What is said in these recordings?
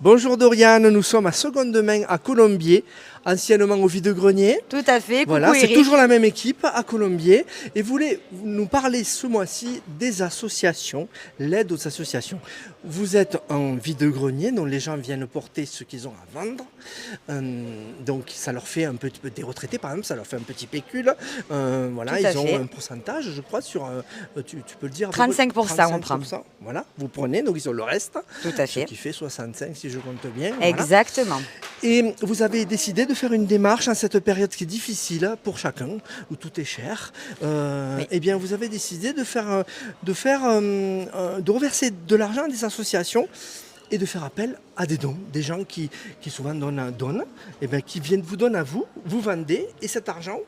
Bonjour Doriane, nous sommes à Seconde Main à Colombier, anciennement au Vide-Grenier. Tout à fait, Voilà, coucou c'est Eric. toujours la même équipe à Colombier. Et vous voulez nous parler ce mois-ci des associations, l'aide aux associations. Vous êtes un vide-grenier dont les gens viennent porter ce qu'ils ont à vendre. Donc ça leur fait un petit peu, des retraités par exemple, ça leur fait un petit pécule. Voilà, Tout à ils ont fait. un pourcentage, je crois, sur, tu peux le dire. 35% on prend. Voilà, vous prenez, donc ils ont le reste. Tout à Ce fait. qui fait 65 si je compte bien. Voilà. Exactement. Et vous avez décidé de faire une démarche en cette période qui est difficile pour chacun, où tout est cher. Oui. Eh bien, vous avez décidé de reverser de l'argent à des associations et de faire appel à des dons, des gens qui souvent donnent, et bien, qui viennent vous donner à vous, vous vendez, et cet argent,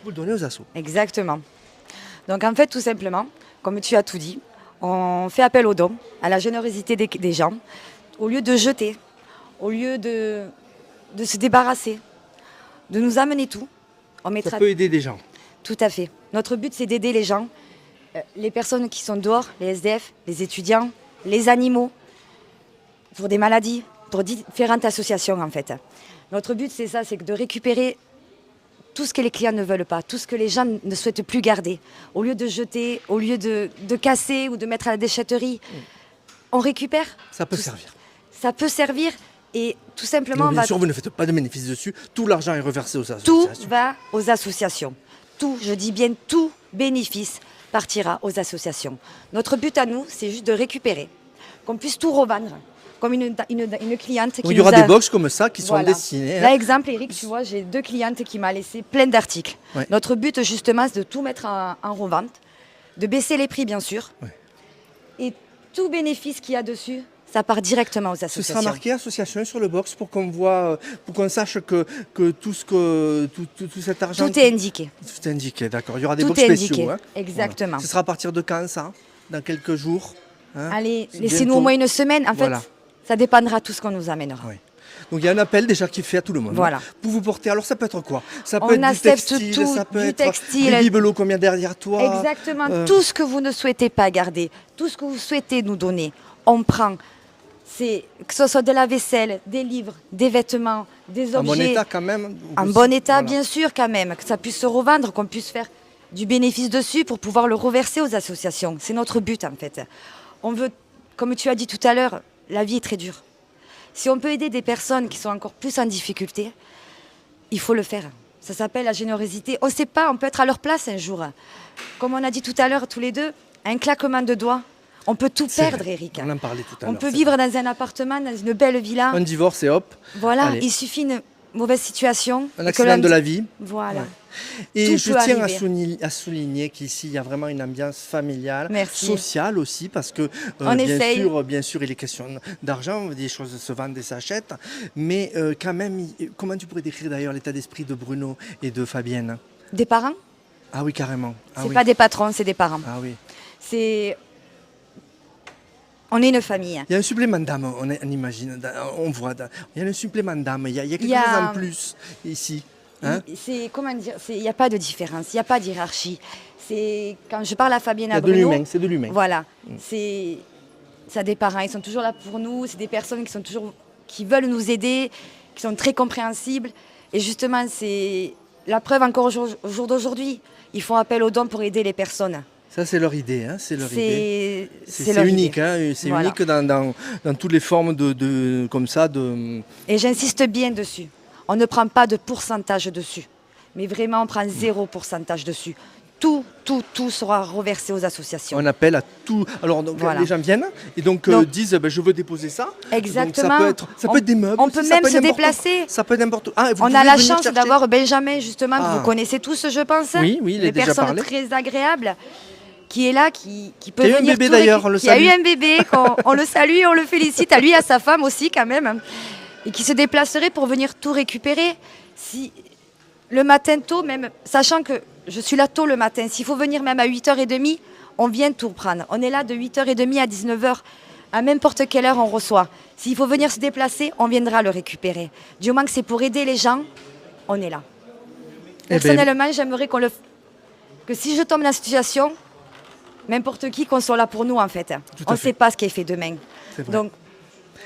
vous le donnez aux assos. Exactement. Donc en fait, tout simplement, comme tu as tout dit, on fait appel aux dons, à la générosité des gens, au lieu de jeter, au lieu de se débarrasser, de nous amener tout. On mettra... Ça peut aider des gens. Tout à fait. Notre but, c'est d'aider les gens, les personnes qui sont dehors, les SDF, les étudiants, les animaux, pour des maladies, pour différentes associations en fait. Notre but, c'est ça, c'est de récupérer tout ce que les clients ne veulent pas, tout ce que les gens ne souhaitent plus garder. Au lieu de jeter, au lieu de casser ou de mettre à la déchetterie, on récupère. Ça peut servir. Ça peut servir et tout simplement... Donc, bien sûr, vous ne faites pas de bénéfice dessus. Tout l'argent est reversé aux Tout associations. va aux associations. Tout, je dis bien tout bénéfice partira aux associations. Notre but à nous, c'est juste de récupérer, qu'on puisse tout revendre. Comme une cliente qui Il y aura nous a... des box comme ça qui sont Voilà. destinées. Là, exemple, Eric, tu vois, j'ai 2 clientes qui m'ont laissé plein d'articles. Ouais. Notre but, justement, c'est de tout mettre en revente, de baisser les prix, bien sûr. Ouais. Et tout bénéfice qu'il y a dessus, ça part directement aux Ce associations. sera marqué association sur le box pour qu'on voit, pour qu'on sache que tout cet argent. Tout est indiqué. Tout est indiqué, d'accord. Il y aura des Tout box est spéciaux. indiqué, Hein. exactement. Voilà. Ce sera à partir de quand ça? Dans quelques jours, hein. Allez, C'est laissez-nous bientôt. au moins une semaine. En Voilà. fait, ça dépendra de tout ce qu'on nous amènera. Oui. Donc il y a un appel déjà qui est fait à tout le monde. Voilà. Hein, pour vous porter. Alors ça peut être quoi? Ça On peut être du accepte textile, tout, ça peut du être textile. des bibelots comme il y a derrière toi. Exactement. Tout ce que vous ne souhaitez pas garder, tout ce que vous souhaitez nous donner, on prend. C'est que ce soit de la vaisselle, des livres, des vêtements, des objets. En bon état quand même. En aussi. bon état, Voilà. bien sûr, quand même. Que ça puisse se revendre, qu'on puisse faire du bénéfice dessus pour pouvoir le reverser aux associations. C'est notre but, en fait. On veut, comme tu as dit tout à l'heure, la vie est très dure. Si on peut aider des personnes qui sont encore plus en difficulté, il faut le faire. Ça s'appelle la générosité. On ne sait pas, on peut être à leur place un jour. Comme on a dit tout à l'heure, tous les deux, un claquement de doigts, on peut tout C'est perdre, vrai. Eric. On en parlait tout à l'heure. On peut c'est vivre vrai. dans un appartement, dans une belle villa. Un divorce et hop. Voilà, Allez. il suffit une mauvaise situation. Un et que accident l'un- de la vie. Voilà. Ouais. Et Tout je peut tiens arriver. à souligner qu'ici, il y a vraiment une ambiance familiale, Merci. sociale aussi, parce que On essaye. bien sûr, il est question d'argent, des choses se vendent et s'achètent, mais quand même, comment tu pourrais décrire d'ailleurs l'état d'esprit de Bruno et de Fabienne? Des parents, Ah oui, carrément. Ah c'est oui. pas des patrons, c'est des parents. Ah oui. C'est... On est une famille. Il y a un supplément d'âme, on imagine, on voit, il y a un supplément d'âme, il y a quelque Il y a- chose en plus ici. Hein? C'est, comment dire, il n'y a pas de différence, il n'y a pas d'hierarchie. C'est, quand je parle à Fabienne Il y et a à de Bruno, l'humain, c'est de l'humain. voilà, c'est des parents, ils sont toujours là pour nous, c'est des personnes qui veulent nous aider, qui sont très compréhensibles. Et justement, c'est la preuve encore au jour d'aujourd'hui. Ils font appel aux dons pour aider les personnes. Ça, c'est leur idée, hein, c'est leur idée. C'est leur unique, idée. hein, c'est Voilà. unique dans toutes les formes comme ça. Et j'insiste bien dessus. On ne prend pas de pourcentage dessus. Mais vraiment, on prend 0% dessus. Tout sera reversé aux associations. On appelle à tout. Alors donc, Voilà. les gens viennent et donc Donc- disent ben, je veux déposer ça. Exactement. Donc, ça peut être des meubles. On peut ça même être se n'importe- déplacer. Ça peut être n'importe où. Ah, vous On pouvez a la venir chance chercher. d'avoir Benjamin, justement, que Ah. vous connaissez tous, je pense. Oui, il a Une déjà personne parlé. très agréable qui est là, qui peut Qui a eu un venir bébé tout d'ailleurs, on le qui a salue. eu un bébé, on le salue, on le félicite, à lui et à sa femme aussi quand même, et qui se déplacerait pour venir tout récupérer. Si, le matin tôt, même, sachant que je suis là tôt le matin, s'il faut venir même à 8h30, on vient tout prendre. On est là de 8h30 à 19h. À n'importe quelle heure, on reçoit. S'il faut venir se déplacer, on viendra le récupérer. Du moment que c'est pour aider les gens, on est là. Eh ben, Personnellement, j'aimerais que si je tombe dans la situation, n'importe qui, qu'on soit là pour nous, en fait. Tout à On ne fait. sait pas ce qui est fait demain. C'est vrai. Donc,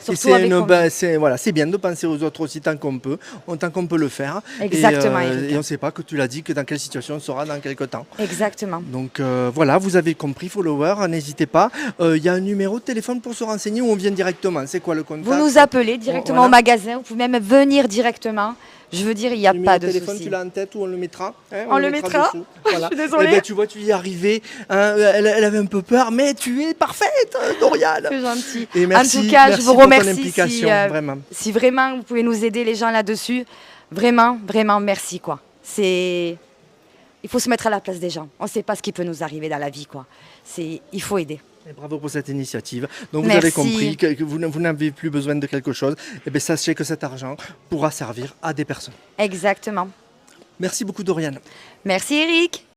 Et Surtout avec c'est bien de penser aux autres aussi tant qu'on peut, tant qu'on peut le faire. Exactement, Et on ne sait pas, que tu l'as dit, que dans quelle situation on sera dans quelques temps. Exactement. Donc voilà, vous avez compris, followers, n'hésitez pas. Il y a un numéro de téléphone pour se renseigner ou on vient directement? C'est quoi le contact? Vous nous appelez directement Voilà. au magasin, vous pouvez même venir directement. Je veux dire, il n'y a Le pas numéro de téléphone, souci. tu l'as en tête ou on le mettra? On le mettra. dessous. Voilà. Je suis désolée. Eh ben, tu vois, tu y es arrivée. Hein, elle avait un peu peur, mais tu es parfaite, Doriane. C'est gentil. Et merci, en tout cas, je merci vous pour ton remercie implication, vraiment. si vraiment vous pouvez nous aider les gens là-dessus. Vraiment, vraiment, merci quoi. Il faut se mettre à la place des gens. On ne sait pas ce qui peut nous arriver dans la vie quoi. Il faut aider. Et bravo pour cette initiative. Donc vous Merci. avez compris que vous n'avez plus besoin de quelque chose. Et bien sachez que cet argent pourra servir à des personnes. Exactement. Merci beaucoup, Doriane. Merci Eric.